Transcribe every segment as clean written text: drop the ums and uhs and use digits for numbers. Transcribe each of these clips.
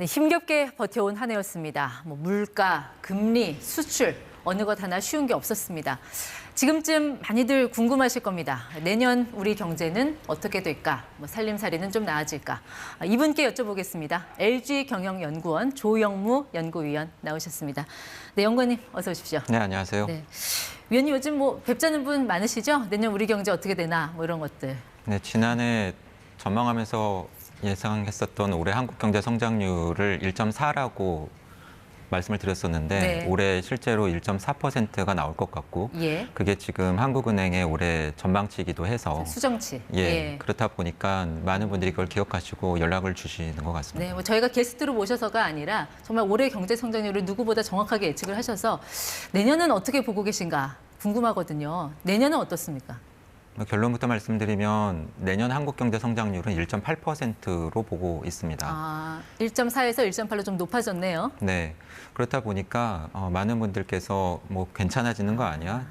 네, 힘겹게 버텨온 한 해였습니다. 물가, 금리, 수출 어느 것 하나 쉬운 게 없었습니다. 지금쯤 많이들 궁금하실 겁니다. 내년 우리 경제는 어떻게 될까? 살림살이는 좀 나아질까? 이분께 여쭤보겠습니다. LG경영연구원 조영무 연구위원 나오셨습니다. 네, 연구원님 어서 오십시오. 네, 안녕하세요. 네. 위원님 요즘 뵙자는 분 많으시죠? 내년 우리 경제 어떻게 되나 이런 것들. 네, 지난해 전망하면서 예상했었던 올해 한국 경제 성장률을 1.4라고 말씀을 드렸었는데 네. 올해 실제로 1.4%가 나올 것 같고 예. 그게 지금 한국은행의 올해 전망치이기도 해서 수정치. 예, 그렇다 보니까 많은 분들이 그걸 기억하시고 연락을 주시는 것 같습니다. 네, 저희가 게스트로 모셔서가 아니라 정말 올해 경제 성장률을 누구보다 정확하게 예측을 하셔서 내년은 어떻게 보고 계신가 궁금하거든요. 내년은 어떻습니까? 결론부터 말씀드리면 내년 한국 경제 성장률은 1.8%로 보고 있습니다. 1.4에서 1.8로 좀 높아졌네요. 네, 그렇다 보니까 많은 분들께서 괜찮아지는 거 아니야?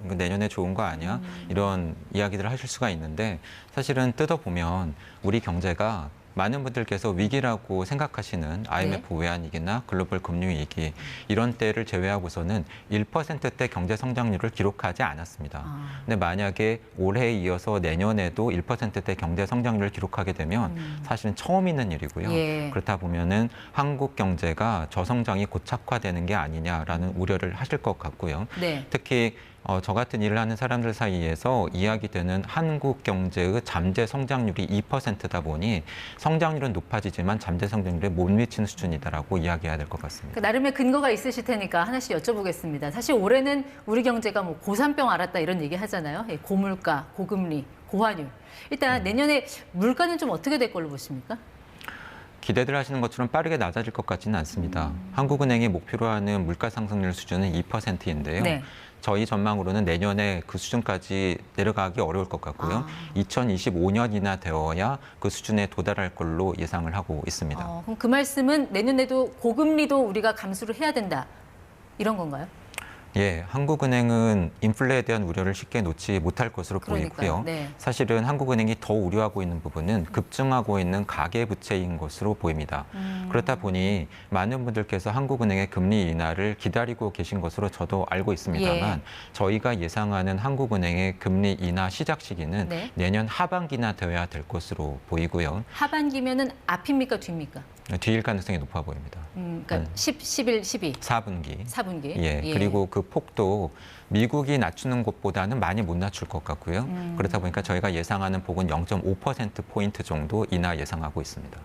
내년에 좋은 거 아니야? 이런 이야기들을 하실 수가 있는데 사실은 뜯어보면 우리 경제가 많은 분들께서 위기라고 생각하시는 IMF 외환위기나 글로벌 금융위기 이런 때를 제외하고서는 1%대 경제 성장률을 기록하지 않았습니다. 근데 만약에 올해에 이어서 내년에도 1%대 경제 성장률을 기록하게 되면 사실은 처음 있는 일이고요. 예. 그렇다 보면은 한국 경제가 저성장이 고착화되는 게 아니냐라는 우려를 하실 것 같고요. 네. 특히 저 같은 일을 하는 사람들 사이에서 이야기되는 한국 경제의 잠재 성장률이 2%다 보니 성장률은 높아지지만 잠재 성장률에 못 미치는 수준이다라고 이야기해야 될 것 같습니다. 나름의 근거가 있으실 테니까 하나씩 여쭤보겠습니다. 사실 올해는 우리 경제가 고산병 앓았다 이런 얘기 하잖아요. 고물가, 고금리, 고환율. 일단 내년에 물가는 좀 어떻게 될 걸로 보십니까? 기대들 하시는 것처럼 빠르게 낮아질 것 같지는 않습니다. 한국은행이 목표로 하는 물가 상승률 수준은 2%인데요. 네. 저희 전망으로는 내년에 그 수준까지 내려가기 어려울 것 같고요. 2025년이나 되어야 그 수준에 도달할 걸로 예상을 하고 있습니다. 그럼 그 말씀은 내년에도 고금리도 우리가 감수를 해야 된다. 이런 건가요? 예, 한국은행은 인플레에 대한 우려를 쉽게 놓지 못할 것으로 보이고요. 네. 사실은 한국은행이 더 우려하고 있는 부분은 급증하고 있는 가계부채인 것으로 보입니다. 그렇다 보니 많은 분들께서 한국은행의 금리 인하를 기다리고 계신 것으로 저도 알고 있습니다만 저희가 예상하는 한국은행의 금리 인하 시작 시기는 내년 하반기나 되어야 될 것으로 보이고요. 하반기면은 앞입니까 뒤입니까? 뒤일 가능성이 높아 보입니다. 그러니까 10, 11, 12. 4분기. 4분기. 예, 그리고 그 폭도 미국이 낮추는 것보다는 많이 못 낮출 것 같고요. 그렇다 보니까 저희가 예상하는 폭은 0.5%포인트 정도 인하 예상하고 있습니다.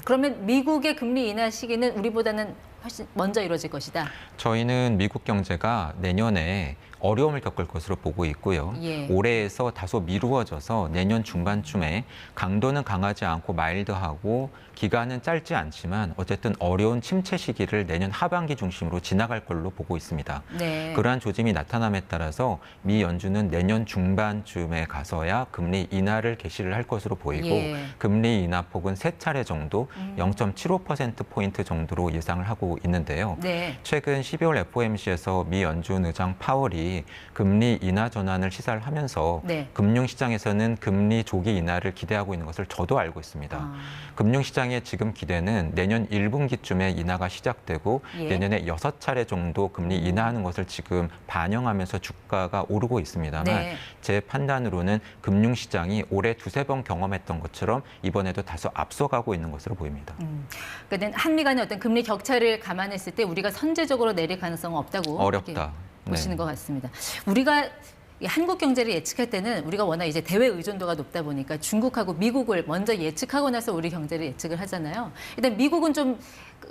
그러면 미국의 금리 인하 시기는 우리보다는 훨씬 먼저 이루어질 것이다. 저희는 미국 경제가 내년에 어려움을 겪을 것으로 보고 있고요. 올해에서 다소 미루어져서 내년 중반쯤에 강도는 강하지 않고 마일드하고 기간은 짧지 않지만 어쨌든 어려운 침체 시기를 내년 하반기 중심으로 지나갈 걸로 보고 있습니다. 그러한 조짐이 나타남에 따라서 미 연준은 내년 중반쯤에 가서야 금리 인하를 개시를 할 것으로 보이고 금리 인하 폭은 3차례 정도 0.75%포인트 정도로 예상을 하고 있는데요. 최근 12월 FOMC에서 미 연준 의장 파월이 금리 인하 전환을 시사를 하면서 금융시장에서는 금리 조기 인하를 기대하고 있는 것을 저도 알고 있습니다. 금융시장의 지금 기대는 내년 1분기쯤에 인하가 시작되고 내년에 6차례 정도 금리 인하하는 것을 지금 반영하면서 주가가 오르고 있습니다만 제 판단으로는 금융시장이 올해 2~3번 경험했던 것처럼 이번에도 다소 앞서가고 있는 것으로 보입니다. 그러니까 한미 간의 어떤 금리 격차를 감안했을 때 우리가 선제적으로 내릴 가능성은 없다고 어렵다. 보시는 것 같습니다. 우리가 한국 경제를 예측할 때는 우리가 워낙 이제 대외 의존도가 높다 보니까 중국하고 미국을 먼저 예측하고 나서 우리 경제를 예측을 하잖아요. 일단 미국은 좀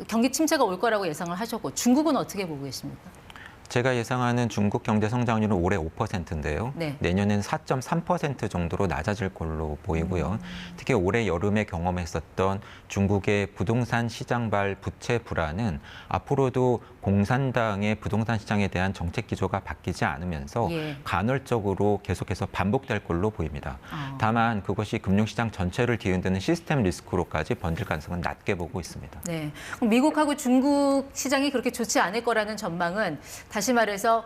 경기 침체가 올 거라고 예상을 하셨고 중국은 어떻게 보고 계십니까? 제가 예상하는 중국 경제 성장률은 올해 5%인데요. 내년엔 4.3% 정도로 낮아질 걸로 보이고요. 특히 올해 여름에 경험했었던 중국의 부동산 시장발 부채 불안은 앞으로도 공산당의 부동산 시장에 대한 정책 기조가 바뀌지 않으면서 간헐적으로 계속해서 반복될 걸로 보입니다. 다만 그것이 금융시장 전체를 뒤흔드는 시스템 리스크로까지 번질 가능성은 낮게 보고 있습니다. 그럼 미국하고 중국 시장이 그렇게 좋지 않을 거라는 전망은 다시 말해서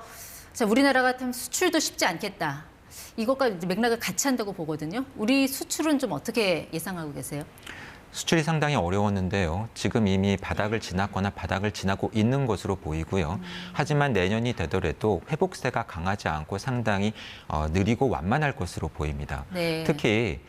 우리나라 같으면 수출도 쉽지 않겠다. 이것과 맥락을 같이 한다고 보거든요. 우리 수출은 좀 어떻게 예상하고 계세요? 수출이 상당히 어려웠는데요. 지금 이미 바닥을 지났거나 바닥을 지나고 있는 것으로 보이고요. 하지만 내년이 되더라도 회복세가 강하지 않고 상당히 느리고 완만할 것으로 보입니다. 네. 특히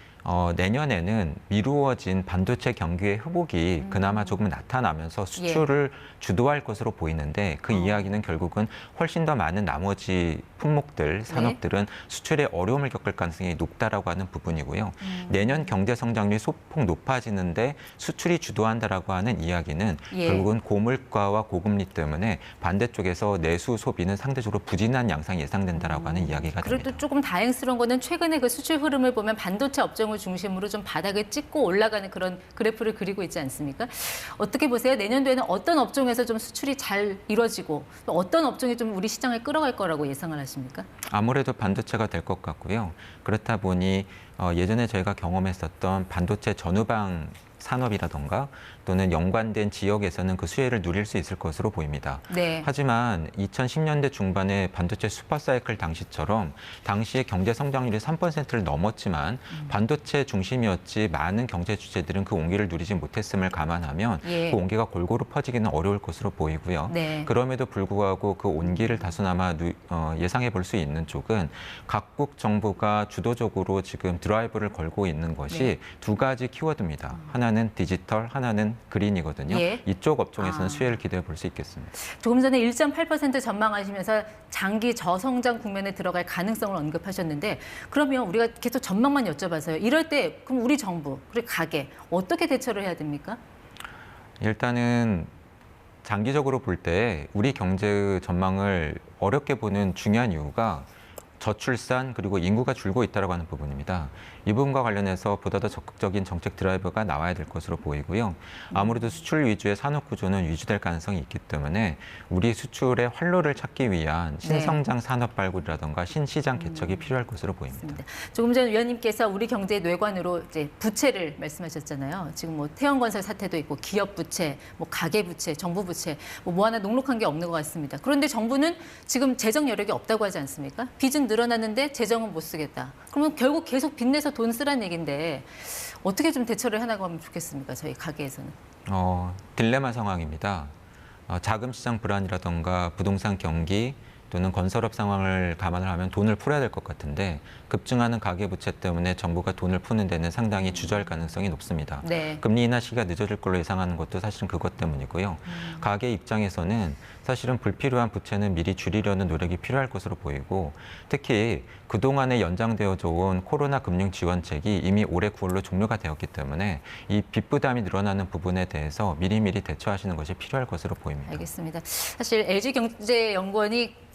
내년에는 미루어진 반도체 경기의 회복이 그나마 조금 나타나면서 수출을 주도할 것으로 보이는데 그 이야기는 결국은 훨씬 더 많은 나머지 품목들, 산업들은 수출에 어려움을 겪을 가능성이 높다라고 하는 부분이고요. 내년 경제 성장률이 소폭 높아지는데 수출이 주도한다라고 하는 이야기는 결국은 고물가와 고금리 때문에 반대쪽에서 내수 소비는 상대적으로 부진한 양상이 예상된다라고 하는 이야기가 됩니다. 그래도 조금 다행스러운 거는 최근에 그 수출 흐름을 보면 반도체 업종을 중심으로 좀 바닥을 찍고 올라가는 그런 그래프를 그리고 있지 않습니까? 어떻게 보세요? 내년도에는 어떤 업종에서 좀 수출이 잘 이루어지고 또 어떤 업종이 좀 우리 시장을 끌어갈 거라고 예상을 하십니까? 아무래도 반도체가 될 것 같고요. 그렇다 보니 예전에 저희가 경험했었던 반도체 전후방 산업이라던가 또는 연관된 지역에서는 그 수혜를 누릴 수 있을 것으로 보입니다. 네. 하지만 2010년대 중반에 반도체 슈퍼사이클 당시처럼 당시의 경제 성장률이 3%를 넘었지만 반도체 중심이었지 많은 경제 주체들은 그 온기를 누리지 못했음을 감안하면 그 온기가 골고루 퍼지기는 어려울 것으로 보이고요. 네. 그럼에도 불구하고 그 온기를 다소나마 예상해 볼 수 있는 쪽은 각국 정부가 주도적으로 지금 드라이브를 걸고 있는 것이 두 가지 키워드입니다. 하나는 디지털, 하나는 그린이거든요. 이쪽 업종에서는 수혜를 기대해 볼 수 있겠습니다. 조금 전에 1.8% 전망하시면서 장기 저성장 국면에 들어갈 가능성을 언급하셨는데 그러면 우리가 계속 전망만 여쭤봐서요. 이럴 때 그럼 우리 정부, 그리고 가게 어떻게 대처를 해야 됩니까? 일단은 장기적으로 볼 때 우리 경제 전망을 어렵게 보는 중요한 이유가 저출산 그리고 인구가 줄고 있다고 하는 부분입니다. 이 부분과 관련해서 보다 더 적극적인 정책 드라이버가 나와야 될 것으로 보이고요. 아무래도 수출 위주의 산업 구조는 유지될 가능성이 있기 때문에 우리 수출의 활로를 찾기 위한 신성장 산업 발굴이라든가 신시장 개척이 필요할 것으로 보입니다. 맞습니다. 조금 전 위원님께서 우리 경제의 뇌관으로 이제 부채를 말씀하셨잖아요. 지금 뭐 태형건설 사태도 있고 기업 부채, 뭐 가계 부채, 정부 부채 뭐 하나 녹록한 게 없는 것 같습니다. 그런데 정부는 지금 재정 여력이 없다고 하지 않습니까? 빚은 늘어났는데 재정은 못 쓰겠다. 그러면 결국 계속 빚내서 돈 쓰란 얘기인데 어떻게 좀 대처를 해나가면 하면 좋겠습니까? 저희 가게에서는. 딜레마 상황입니다. 자금 시장 불안이라던가 부동산 경기 또는 건설업 상황을 감안을 하면 돈을 풀어야 될 것 같은데 급증하는 가계부채 때문에 정부가 돈을 푸는 데는 상당히 주저할 가능성이 높습니다. 금리 인하 시기가 늦어질 걸로 예상하는 것도 사실은 그것 때문이고요. 가계 입장에서는 사실은 불필요한 부채는 미리 줄이려는 노력이 필요할 것으로 보이고 특히 그동안에 연장되어져 온 코로나 금융 지원책이 이미 올해 9월로 종료가 되었기 때문에 이 빚 부담이 늘어나는 부분에 대해서 미리미리 대처하시는 것이 필요할 것으로 보입니다. 알겠습니다. 사실 LG경제연구원이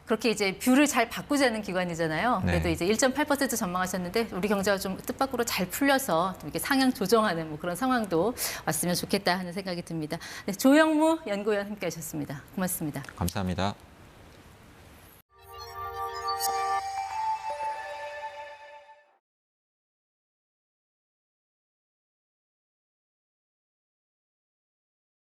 그렇게 이제 뷰를 잘 바꾸자는 기관이잖아요. 그래도 이제 1.8% 전망하셨는데 우리 경제가 좀 뜻밖으로 잘 풀려서 좀 이렇게 상향 조정하는 뭐 그런 상황도 왔으면 좋겠다 하는 생각이 듭니다. 네, 조영무 연구위원 함께하셨습니다. 고맙습니다. 감사합니다.